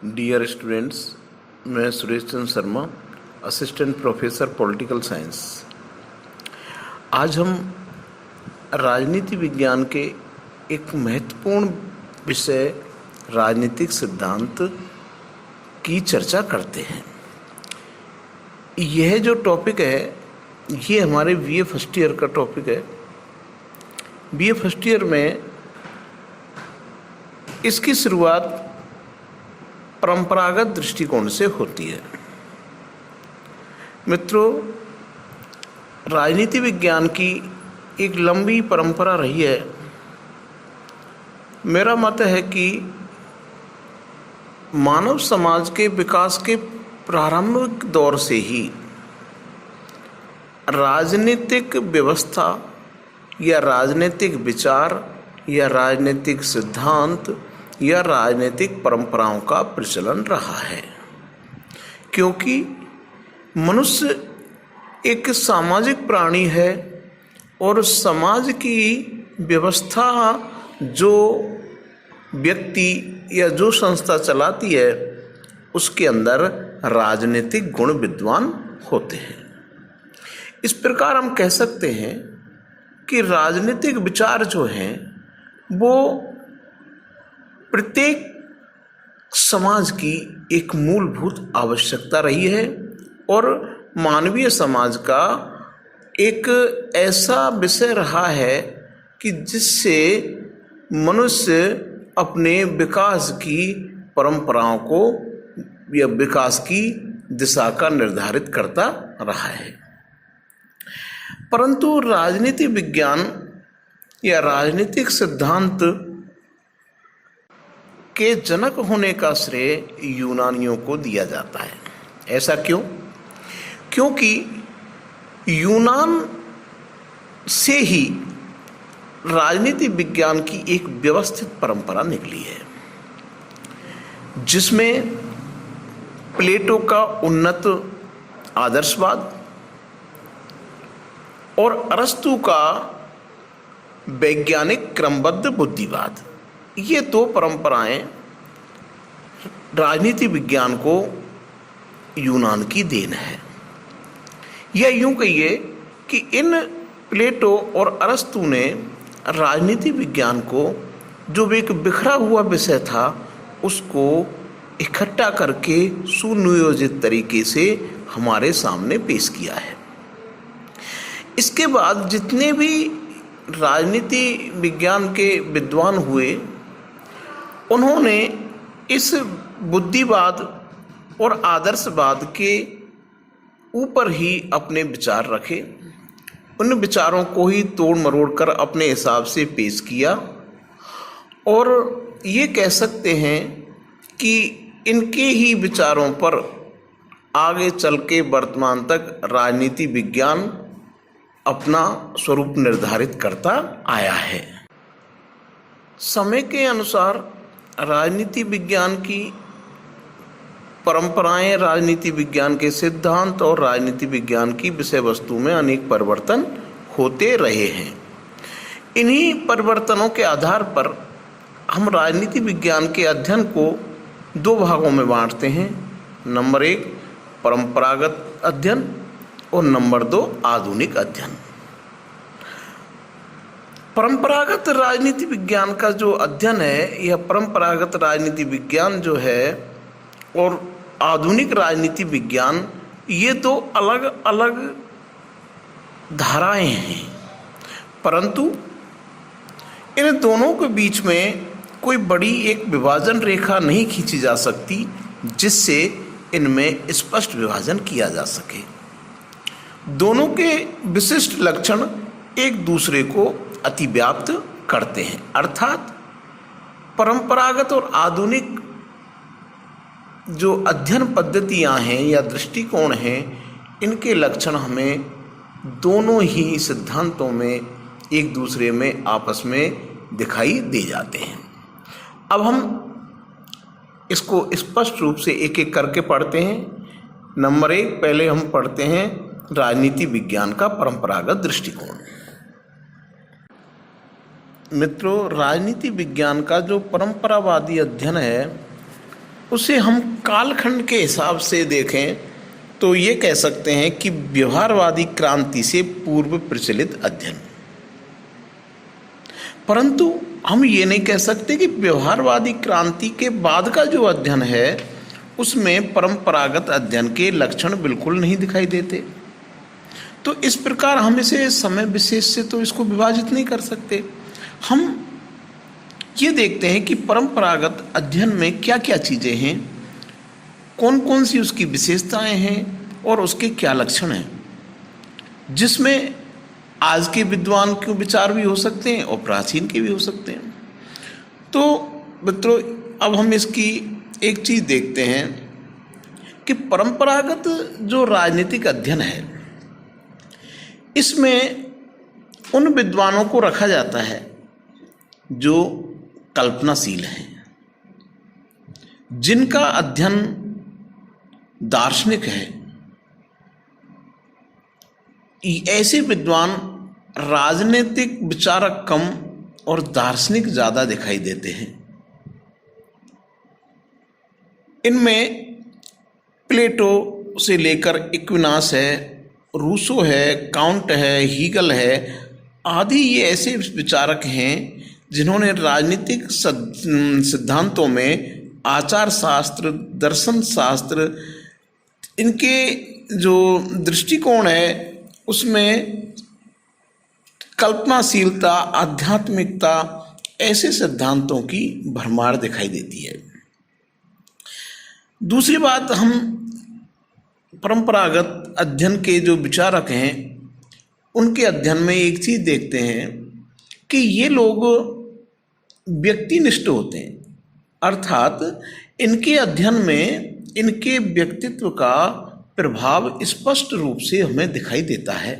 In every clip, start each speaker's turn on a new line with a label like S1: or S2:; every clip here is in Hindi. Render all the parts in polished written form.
S1: डियर स्टूडेंट्स, मैं Suresh Chandra Sharma, assistant professor political science. आज हम राजनीति विज्ञान के एक महत्वपूर्ण विषय राजनीतिक सिद्धांत की चर्चा करते हैं। यह जो टॉपिक है ये हमारे बीए फर्स्ट ईयर का टॉपिक है। बीए फर्स्ट ईयर में इसकी शुरुआत परंपरागत दृष्टिकोण से होती है। मित्रों, राजनीति विज्ञान की एक लंबी परंपरा रही है। मेरा मत है कि मानव समाज के विकास के प्रारंभिक दौर से ही राजनीतिक व्यवस्था या राजनीतिक विचार या राजनीतिक सिद्धांत या राजनीतिक परंपराओं का प्रचलन रहा है, क्योंकि मनुष्य एक सामाजिक प्राणी है और समाज की व्यवस्था जो व्यक्ति या जो संस्था चलाती है उसके अंदर राजनीतिक गुण विद्वान होते हैं। इस प्रकार हम कह सकते हैं कि राजनीतिक विचार जो हैं वो प्रत्येक समाज की एक मूलभूत आवश्यकता रही है और मानवीय समाज का एक ऐसा विषय रहा है कि जिससे मनुष्य अपने विकास की परंपराओं को या विकास की दिशा का निर्धारित करता रहा है। परंतु राजनीति विज्ञान या राजनीतिक सिद्धांत के जनक होने का श्रेय यूनानियों को दिया जाता है। ऐसा क्यों? क्योंकि यूनान से ही राजनीति विज्ञान की एक व्यवस्थित परंपरा निकली है, जिसमें प्लेटो का उन्नत आदर्शवाद और अरस्तु का वैज्ञानिक क्रमबद्ध बुद्धिवाद, ये दो परंपराएं राजनीति विज्ञान को यूनान की देन है। या यूं कहिए कि इन प्लेटो और अरस्तु ने राजनीति विज्ञान को, जो एक बिखरा हुआ विषय था, उसको इकट्ठा करके सुनियोजित तरीके से हमारे सामने पेश किया है। इसके बाद जितने भी राजनीति विज्ञान के विद्वान हुए, उन्होंने इस बुद्धिवाद और आदर्शवाद के ऊपर ही अपने विचार रखे। उन विचारों को ही तोड़ मरोड़ कर अपने हिसाब से पेश किया और ये कह सकते हैं कि इनके ही विचारों पर आगे चल के वर्तमान तक राजनीति विज्ञान अपना स्वरूप निर्धारित करता आया है। समय के अनुसार राजनीति विज्ञान की परंपराएं, राजनीति विज्ञान के सिद्धांत और राजनीति विज्ञान की विषय वस्तु में अनेक परिवर्तन होते रहे हैं। इन्हीं परिवर्तनों के आधार पर हम राजनीति विज्ञान के अध्ययन को दो भागों में बांटते हैं। नंबर 1 परंपरागत अध्ययन और नंबर 2 आधुनिक अध्ययन। परंपरागत राजनीति विज्ञान का जो अध्ययन है, यह परंपरागत राजनीति विज्ञान जो है और आधुनिक राजनीति विज्ञान, ये दो अलग अलग धाराएं हैं, परंतु इन दोनों के बीच में कोई बड़ी एक विभाजन रेखा नहीं खींची जा सकती जिससे इनमें स्पष्ट विभाजन किया जा सके। दोनों के विशिष्ट लक्षण एक दूसरे को अतिव्याप्त करते हैं, अर्थात परंपरागत और आधुनिक जो अध्ययन पद्धतियां हैं या दृष्टिकोण हैं, इनके लक्षण हमें दोनों ही सिद्धांतों में एक दूसरे में आपस में दिखाई दे जाते हैं। अब हम इसको स्पष्ट रूप से एक एक करके पढ़ते हैं। नंबर 1, पहले हम पढ़ते हैं राजनीति विज्ञान का परंपरागत दृष्टिकोण। मित्रों, राजनीति विज्ञान का जो परंपरावादी अध्ययन है उसे हम कालखंड के हिसाब से देखें तो ये कह सकते हैं कि व्यवहारवादी क्रांति से पूर्व प्रचलित अध्ययन। परंतु हम ये नहीं कह सकते कि व्यवहारवादी क्रांति के बाद का जो अध्ययन है उसमें परंपरागत अध्ययन के लक्षण बिल्कुल नहीं दिखाई देते। तो इस प्रकार हम इसे समय विशेष से तो इसको विभाजित नहीं कर सकते। हम ये देखते हैं कि परंपरागत अध्ययन में क्या क्या चीज़ें हैं, कौन कौन सी उसकी विशेषताएं हैं और उसके क्या लक्षण हैं, जिसमें आज के विद्वान के विचार भी हो सकते हैं और प्राचीन के भी हो सकते हैं। तो मित्रों, अब हम इसकी एक चीज़ देखते हैं कि परंपरागत जो राजनीतिक अध्ययन है इसमें उन विद्वानों को रखा जाता है जो कल्पनाशील हैं, जिनका अध्ययन दार्शनिक है। ऐसे विद्वान राजनीतिक विचारक कम और दार्शनिक ज़्यादा दिखाई देते हैं। इनमें प्लेटो से लेकर एक्विनास है, रूसो है, काउंट है, हीगल है आदि, ये ऐसे विचारक हैं जिन्होंने राजनीतिक सिद्धांतों में आचार शास्त्र, दर्शन शास्त्र, इनके जो दृष्टिकोण है उसमें कल्पनाशीलता, आध्यात्मिकता, ऐसे सिद्धांतों की भरमार दिखाई देती है। दूसरी बात, हम परंपरागत अध्ययन के जो विचारक हैं उनके अध्ययन में एक चीज़ देखते हैं कि ये लोग व्यक्तिनिष्ठ होते हैं, अर्थात इनके अध्ययन में इनके व्यक्तित्व का प्रभाव स्पष्ट रूप से हमें दिखाई देता है।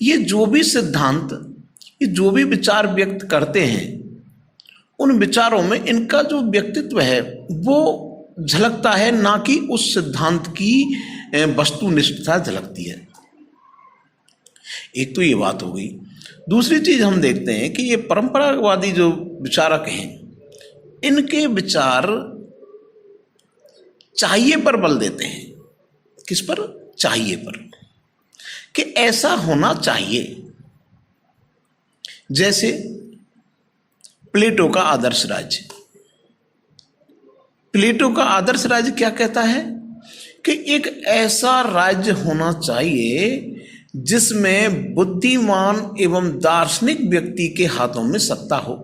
S1: ये जो भी सिद्धांत, ये जो भी विचार व्यक्त करते हैं उन विचारों में इनका जो व्यक्तित्व है वो झलकता है, ना कि उस सिद्धांत की वस्तुनिष्ठता झलकती है। एक तो ये बात हो गई। दूसरी चीज हम देखते हैं कि ये परंपरावादी जो विचारक हैं इनके विचार चाहिए पर बल देते हैं। किस पर? चाहिए पर, कि ऐसा होना चाहिए। जैसे प्लेटो का आदर्श राज्य। प्लेटो का आदर्श राज्य क्या कहता है कि एक ऐसा राज्य होना चाहिए जिसमें बुद्धिमान एवं दार्शनिक व्यक्ति के हाथों में सत्ता हो।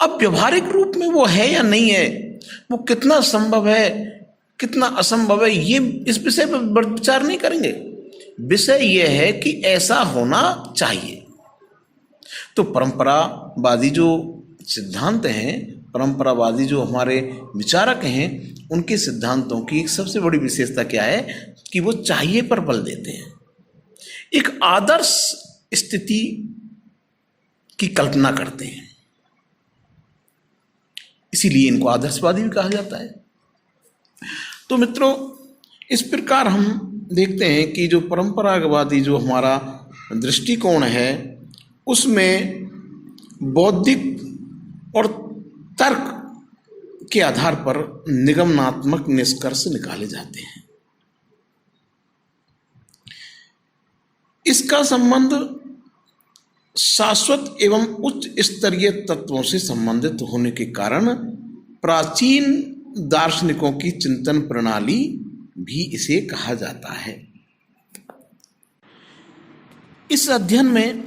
S1: अब व्यवहारिक रूप में वो है या नहीं है, वो कितना संभव है, कितना असंभव है, ये इस विषय पर विचार नहीं करेंगे। विषय यह है कि ऐसा होना चाहिए। तो परंपरावादी जो सिद्धांत हैं, परंपरावादी जो हमारे विचारक हैं, उनके सिद्धांतों की एक सबसे बड़ी विशेषता क्या है कि वो चाहिए पर बल देते हैं। एक आदर्श स्थिति की कल्पना करते हैं, इसीलिए इनको आदर्शवादी भी कहा जाता है। तो मित्रों, इस प्रकार हम देखते हैं कि जो परंपरावादी जो हमारा दृष्टिकोण है उसमें बौद्धिक और तर्क के आधार पर निगमनात्मक निष्कर्ष निकाले जाते हैं। इसका संबंध शाश्वत एवं उच्च स्तरीय तत्वों से संबंधित होने के कारण प्राचीन दार्शनिकों की चिंतन प्रणाली भी इसे कहा जाता है। इस अध्ययन में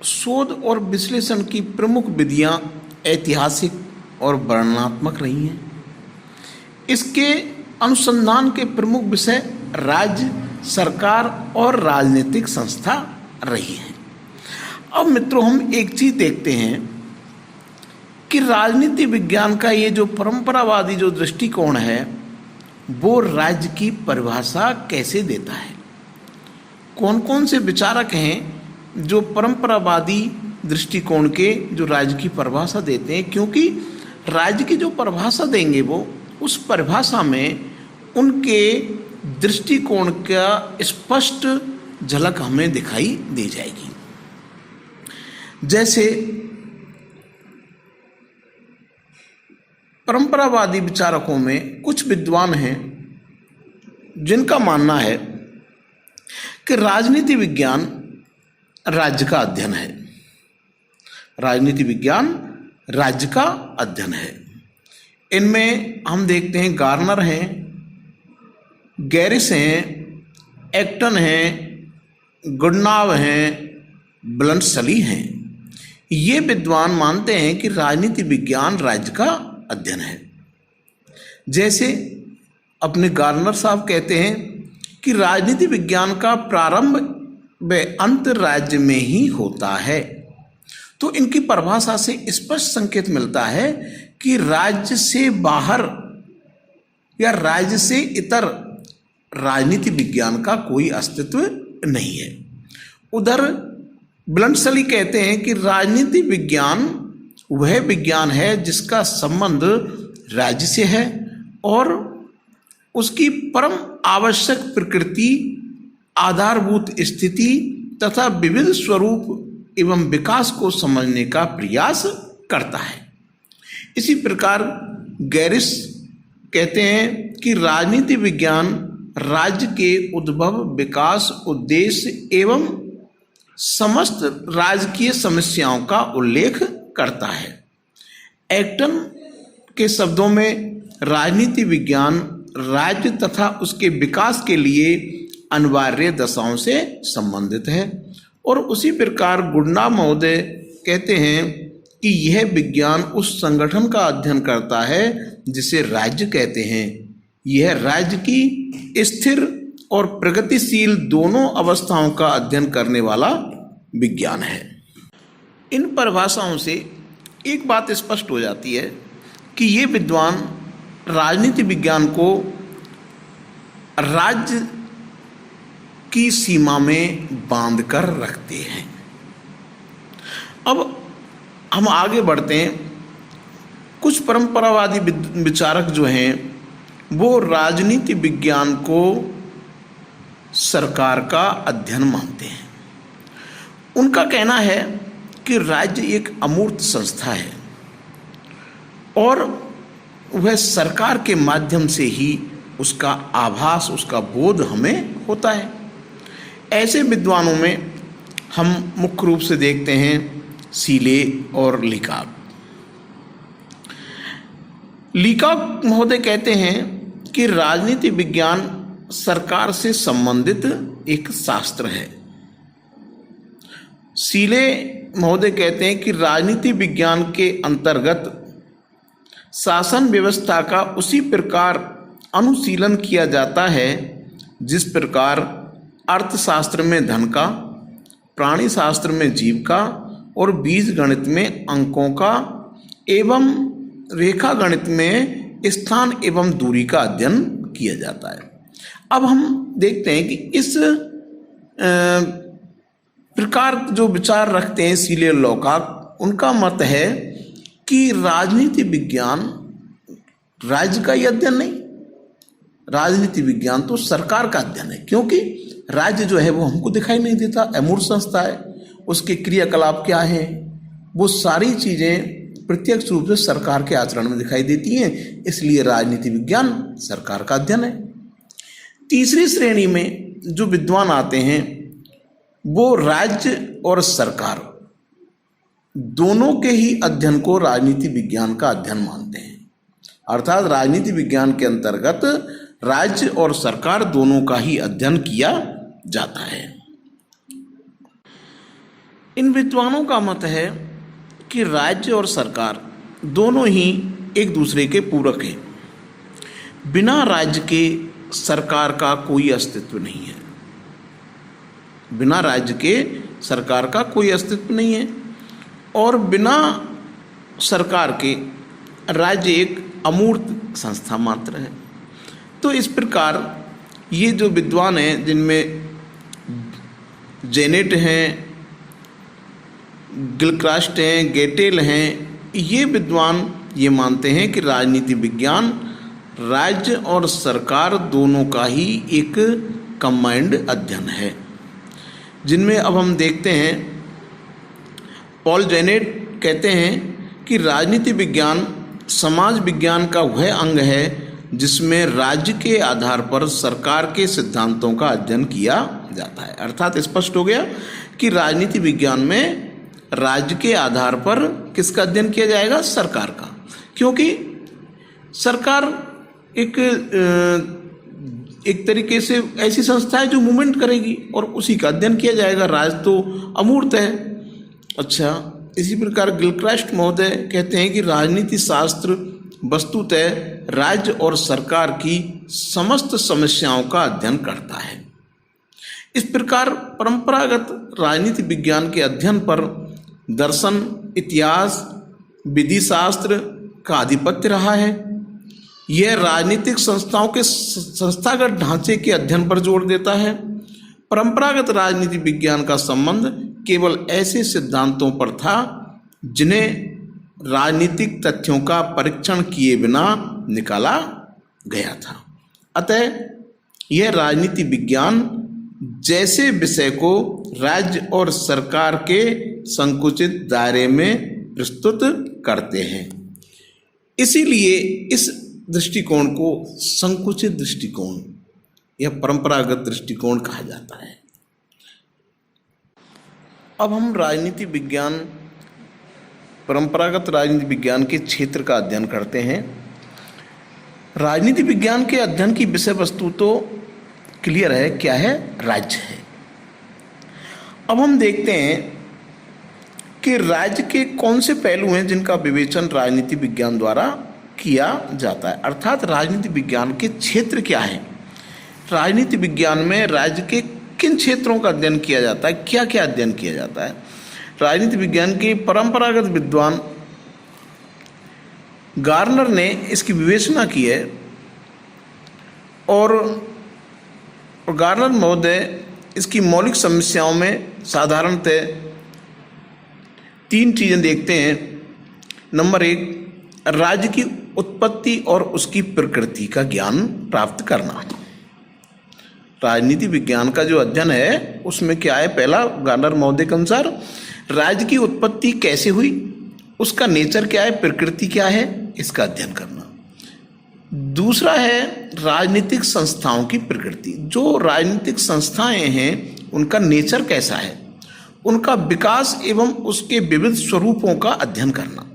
S1: शोध और विश्लेषण की प्रमुख विधियां ऐतिहासिक और वर्णनात्मक रही हैं। इसके अनुसंधान के प्रमुख विषय राज्य, सरकार और राजनीतिक संस्था रही हैं। अब मित्रों, हम एक चीज देखते हैं कि राजनीति विज्ञान का ये जो परंपरावादी जो दृष्टिकोण है वो राज्य की परिभाषा कैसे देता है। कौन कौन से विचारक हैं जो परंपरावादी दृष्टिकोण के जो राज्य की परिभाषा देते हैं, क्योंकि राज्य की जो परिभाषा देंगे वो उस परिभाषा में उनके दृष्टिकोण का स्पष्ट झलक हमें दिखाई दे जाएगी। जैसे परंपरावादी विचारकों में कुछ विद्वान हैं जिनका मानना है कि राजनीति विज्ञान राज्य का अध्ययन है। राजनीति विज्ञान राज्य का अध्ययन है। इनमें हम देखते हैं गार्नर हैं, गैरिस हैं, एक्टन हैं, गुडनाव हैं, ब्लंटसली हैं। ये विद्वान मानते हैं कि राजनीति विज्ञान राज्य का अध्ययन है। जैसे अपने गार्नर साहब कहते हैं कि राजनीति विज्ञान का प्रारंभ व अंत राज्य में ही होता है। तो इनकी परिभाषा से स्पष्ट संकेत मिलता है कि राज्य से बाहर या राज्य से इतर राजनीति विज्ञान का कोई अस्तित्व नहीं है। उधर ब्लंटसली कहते हैं कि राजनीति विज्ञान वह विज्ञान है जिसका संबंध राज्य से है और उसकी परम आवश्यक प्रकृति, आधारभूत स्थिति तथा विविध स्वरूप एवं विकास को समझने का प्रयास करता है। इसी प्रकार गैरिस कहते हैं कि राजनीति विज्ञान राज्य के उद्भव, विकास, उद्देश्य एवं समस्त राजकीय समस्याओं का उल्लेख करता है। एक्टन के शब्दों में राजनीति विज्ञान राज्य तथा उसके विकास के लिए अनिवार्य दशाओं से संबंधित है। और उसी प्रकार गुडनाव महोदय कहते हैं कि यह विज्ञान उस संगठन का अध्ययन करता है जिसे राज्य कहते हैं। यह राज्य की स्थिर और प्रगतिशील दोनों अवस्थाओं का अध्ययन करने वाला विज्ञान है। इन परिभाषाओं से एक बात स्पष्ट हो जाती है कि ये विद्वान राजनीति विज्ञान को राज्य की सीमा में बांध कर रखते हैं। अब हम आगे बढ़ते हैं। कुछ परंपरावादी विचारक जो हैं वो राजनीति विज्ञान को सरकार का अध्ययन मानते हैं। उनका कहना है कि राज्य एक अमूर्त संस्था है और वह सरकार के माध्यम से ही उसका आभास, उसका बोध हमें होता है। ऐसे विद्वानों में हम मुख्य रूप से देखते हैं सीले और लीकॉक। लीकॉक महोदय कहते हैं कि राजनीति विज्ञान सरकार से संबंधित एक शास्त्र है। सीले महोदय कहते हैं कि राजनीति विज्ञान के अंतर्गत शासन व्यवस्था का उसी प्रकार अनुशीलन किया जाता है जिस प्रकार अर्थशास्त्र में धन का, प्राणी शास्त्र में जीव का और बीज गणित में अंकों का एवं रेखा गणित में स्थान एवं दूरी का अध्ययन किया जाता है। अब हम देखते हैं कि इस प्रकार जो विचार रखते हैं सीले और लीकॉक, उनका मत है कि राजनीति विज्ञान राज्य का ही अध्ययन नहीं, राजनीति विज्ञान तो सरकार का अध्ययन है, क्योंकि राज्य जो है वो हमको दिखाई नहीं देता, अमूर्त संस्था है। उसके क्रियाकलाप क्या है, वो सारी चीज़ें प्रत्यक्ष रूप से सरकार के आचरण में दिखाई देती हैं, इसलिए राजनीति विज्ञान सरकार का अध्ययन है। तीसरी श्रेणी में जो विद्वान आते हैं वो राज्य और सरकार दोनों के ही अध्ययन को राजनीति विज्ञान का अध्ययन मानते हैं। अर्थात राजनीति विज्ञान के अंतर्गत राज्य और सरकार दोनों का ही अध्ययन किया जाता है। इन विद्वानों का मत है कि राज्य और सरकार दोनों ही एक दूसरे के पूरक हैं। बिना राज्य के सरकार का कोई अस्तित्व नहीं है। बिना राज्य के सरकार का कोई अस्तित्व नहीं है और बिना सरकार के राज्य एक अमूर्त संस्था मात्र है। तो इस प्रकार ये जो विद्वान हैं, जिनमें जेनेट हैं, गिलक्रास्ट हैं, गेटेल हैं, ये विद्वान ये मानते हैं कि राजनीति विज्ञान राज्य और सरकार दोनों का ही एक कंबाइंड अध्ययन है। जिनमें अब हम देखते हैं पॉल जेनेट कहते हैं कि राजनीति विज्ञान समाज विज्ञान का वह अंग है जिसमें राज्य के आधार पर सरकार के सिद्धांतों का अध्ययन किया जाता है। अर्थात स्पष्ट हो गया कि राजनीति विज्ञान में राज्य के आधार पर किसका अध्ययन किया जाएगा? सरकार का। क्योंकि सरकार एक तरीके से ऐसी संस्था है जो मूवमेंट करेगी और उसी का अध्ययन किया जाएगा। राज तो अमूर्त है। अच्छा, इसी प्रकार गिलक्रास्ट महोदय कहते हैं कि राजनीति शास्त्र वस्तुतः राज्य और सरकार की समस्त समस्याओं का अध्ययन करता है। इस प्रकार परंपरागत राजनीति विज्ञान के अध्ययन पर दर्शन, इतिहास, विधि शास्त्र का आधिपत्य रहा है। यह राजनीतिक संस्थाओं के संस्थागत ढांचे के अध्ययन पर जोर देता है। परंपरागत राजनीति विज्ञान का संबंध केवल ऐसे सिद्धांतों पर था जिन्हें राजनीतिक तथ्यों का परीक्षण किए बिना निकाला गया था। अतः यह राजनीति विज्ञान जैसे विषय को राज्य और सरकार के संकुचित दायरे में प्रस्तुत करते हैं। इसीलिए इस दृष्टिकोण को संकुचित दृष्टिकोण या परंपरागत दृष्टिकोण कहा जाता है। अब हम राजनीति विज्ञान, परंपरागत राजनीति विज्ञान के क्षेत्र का अध्ययन करते हैं। राजनीति विज्ञान के अध्ययन की विषय वस्तु तो क्लियर है, क्या है? राज्य है। अब हम देखते हैं कि राज्य के कौन से पहलू हैं जिनका विवेचन राजनीति विज्ञान द्वारा किया जाता है। अर्थात राजनीति विज्ञान के क्षेत्र क्या है? राजनीति विज्ञान में राज्य के किन क्षेत्रों का अध्ययन किया जाता है, क्या क्या अध्ययन किया जाता है? राजनीति विज्ञान के परंपरागत विद्वान गार्नर ने इसकी विवेचना की है और गार्नर महोदय इसकी मौलिक समस्याओं में साधारणतः 3 चीज़ें देखते हैं। नंबर 1, राज्य की उत्पत्ति और उसकी प्रकृति का ज्ञान प्राप्त करना। राजनीति विज्ञान का जो अध्ययन है उसमें क्या है? पहला, गार्नर महोदय के अनुसार राज्य की उत्पत्ति कैसे हुई, उसका नेचर क्या है, प्रकृति क्या है, इसका अध्ययन करना। दूसरा है राजनीतिक संस्थाओं की प्रकृति। जो राजनीतिक संस्थाएं हैं उनका नेचर कैसा है, उनका विकास एवं उसके विविध स्वरूपों का अध्ययन करना।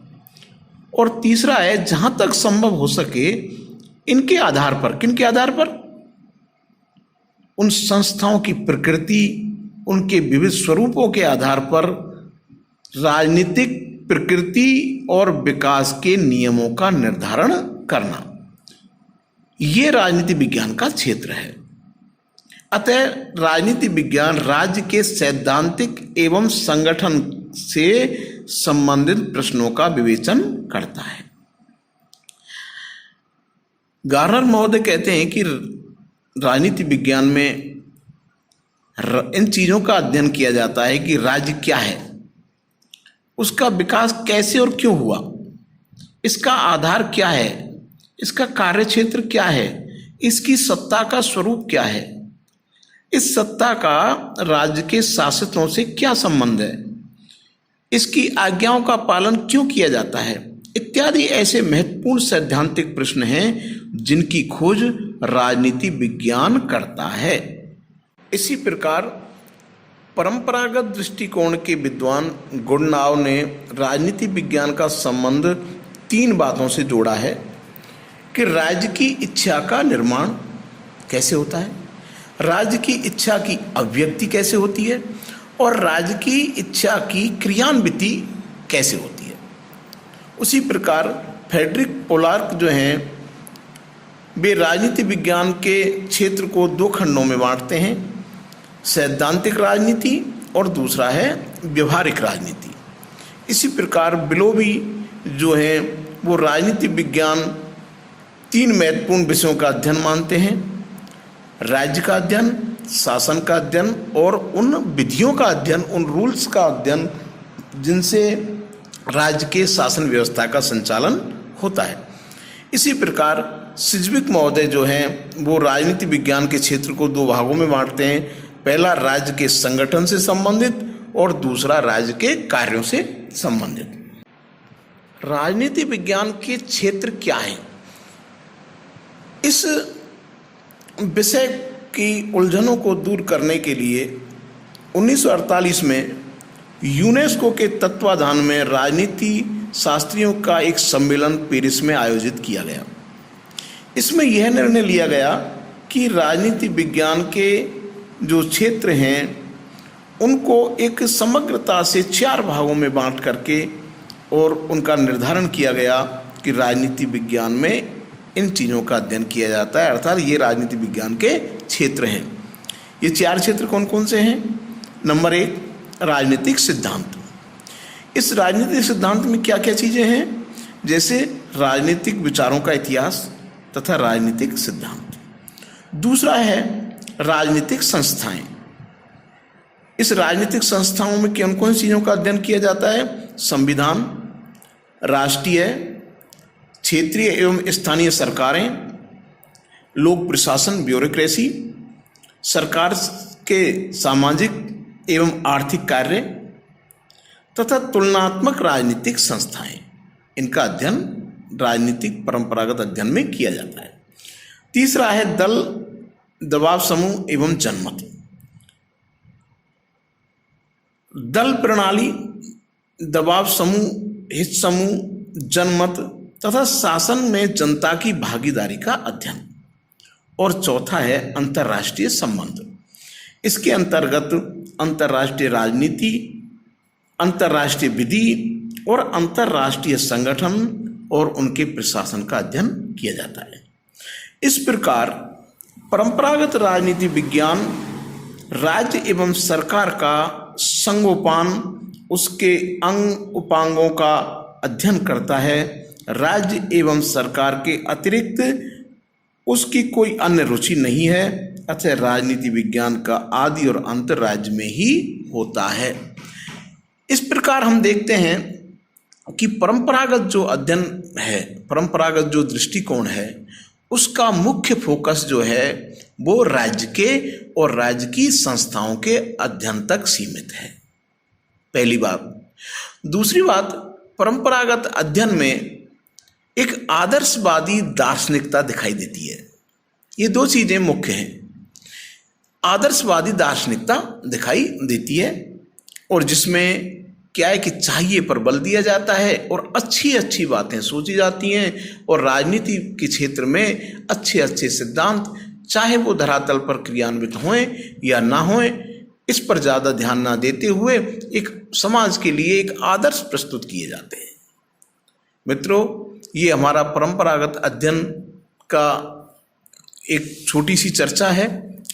S1: और तीसरा है, जहां तक संभव हो सके इनके आधार पर, किनके आधार पर? उन संस्थाओं की प्रकृति, उनके विविध स्वरूपों के आधार पर राजनीतिक प्रकृति और विकास के नियमों का निर्धारण करना। ये राजनीति विज्ञान का क्षेत्र है। अतः राजनीति विज्ञान राज्य के सैद्धांतिक एवं संगठन से संबंधित प्रश्नों का विवेचन करता है। गार्नर महोदय कहते हैं कि राजनीति विज्ञान में इन चीज़ों का अध्ययन किया जाता है कि राज्य क्या है, उसका विकास कैसे और क्यों हुआ, इसका आधार क्या है, इसका कार्यक्षेत्र क्या है, इसकी सत्ता का स्वरूप क्या है, इस सत्ता का राज्य के शासकों से क्या संबंध है, इसकी आज्ञाओं का पालन क्यों किया जाता है, इत्यादि ऐसे महत्वपूर्ण सैद्धांतिक प्रश्न हैं जिनकी खोज राजनीति विज्ञान करता है। इसी प्रकार परंपरागत दृष्टिकोण के विद्वान गुडनाव ने राजनीति विज्ञान का संबंध 3 बातों से जोड़ा है कि राज्य की इच्छा का निर्माण कैसे होता है, राज्य की इच्छा की अभिव्यक्ति कैसे होती है और राज्य की इच्छा की क्रियान्विति कैसे होती है। उसी प्रकार फ्रेडरिक पोलार्क जो हैं वे राजनीति विज्ञान के क्षेत्र को 2 खंडों में बांटते हैं, सैद्धांतिक राजनीति और दूसरा है व्यवहारिक राजनीति। इसी प्रकार बिलोवी जो हैं वो राजनीति विज्ञान 3 महत्वपूर्ण विषयों का अध्ययन मानते हैं, राज्य का अध्ययन, शासन का अध्ययन और उन विधियों का अध्ययन, उन रूल्स का अध्ययन जिनसे राज्य के शासन व्यवस्था का संचालन होता है। इसी प्रकार सिज्विक महोदय जो हैं वो राजनीति विज्ञान के क्षेत्र को 2 भागों में बांटते हैं, पहला राज्य के संगठन से संबंधित और दूसरा राज्य के कार्यों से संबंधित। राजनीति विज्ञान के क्षेत्र क्या हैं, इस विषय की उलझनों को दूर करने के लिए 1948 में यूनेस्को के तत्वाधान में राजनीति शास्त्रियों का एक सम्मेलन पेरिस में आयोजित किया गया। इसमें यह निर्णय लिया गया कि राजनीति विज्ञान के जो क्षेत्र हैं उनको एक समग्रता से 4 भागों में बांट करके और उनका निर्धारण किया गया कि राजनीति विज्ञान में इन चीज़ों का अध्ययन किया जाता है, अर्थात ये राजनीति विज्ञान के क्षेत्र हैं। ये 4 क्षेत्र कौन कौन से हैं? नंबर 1, राजनीतिक सिद्धांत। इस राजनीतिक सिद्धांत में क्या क्या चीज़ें हैं? जैसे राजनीतिक विचारों का इतिहास तथा राजनीतिक सिद्धांत। दूसरा है राजनीतिक संस्थाएं। इस राजनीतिक संस्थाओं में कौन कौन सी चीज़ों का अध्ययन किया जाता है? संविधान, राष्ट्रीय, क्षेत्रीय एवं स्थानीय सरकारें, लोक प्रशासन ब्यूरोक्रेसी, सरकार के सामाजिक एवं आर्थिक कार्य तथा तुलनात्मक राजनीतिक संस्थाएं। इनका अध्ययन राजनीतिक परंपरागत अध्ययन में किया जाता है। तीसरा है दल, दबाव समूह एवं जनमत। दल प्रणाली, दबाव समूह, हित समूह, जनमत तथा शासन में जनता की भागीदारी का अध्ययन। और चौथा है अंतर्राष्ट्रीय संबंध। इसके अंतर्गत अंतर्राष्ट्रीय राजनीति, अंतर्राष्ट्रीय विधि और अंतर्राष्ट्रीय संगठन और उनके प्रशासन का अध्ययन किया जाता है। इस प्रकार परंपरागत राजनीति विज्ञान राज्य एवं सरकार का संगोपान, उसके अंग उपांगों का अध्ययन करता है। राज्य एवं सरकार के अतिरिक्त उसकी कोई अन्य रुचि नहीं है, अतः राजनीति विज्ञान का आदि और अंत राज्य में ही होता है। इस प्रकार हम देखते हैं कि परंपरागत जो अध्ययन है, परंपरागत जो दृष्टिकोण है, उसका मुख्य फोकस जो है वो राज्य के और राज्य की संस्थाओं के अध्ययन तक सीमित है, पहली बात। दूसरी बात, परंपरागत अध्ययन में एक आदर्शवादी दार्शनिकता दिखाई देती है। ये 2 चीज़ें मुख्य हैं। आदर्शवादी दार्शनिकता दिखाई देती है और जिसमें क्या है कि चाहिए पर बल दिया जाता है और अच्छी अच्छी बातें सोची जाती हैं और राजनीति के क्षेत्र में अच्छे अच्छे सिद्धांत, चाहे वो धरातल पर क्रियान्वित हों या ना हों, इस पर ज़्यादा ध्यान ना देते हुए एक समाज के लिए एक आदर्श प्रस्तुत किए जाते हैं। मित्रों, ये हमारा परंपरागत अध्ययन का एक छोटी सी चर्चा है।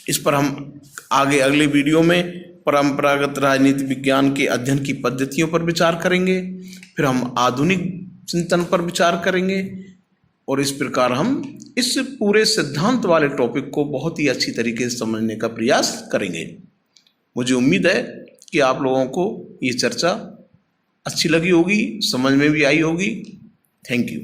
S1: इस पर हम आगे अगले वीडियो में परंपरागत राजनीति विज्ञान के अध्ययन की पद्धतियों पर विचार करेंगे, फिर हम आधुनिक चिंतन पर विचार करेंगे और इस प्रकार हम इस पूरे सिद्धांत वाले टॉपिक को बहुत ही अच्छी तरीके से समझने का प्रयास करेंगे। मुझे उम्मीद है कि आप लोगों को ये चर्चा अच्छी लगी होगी, समझ में भी आई होगी। Thank you.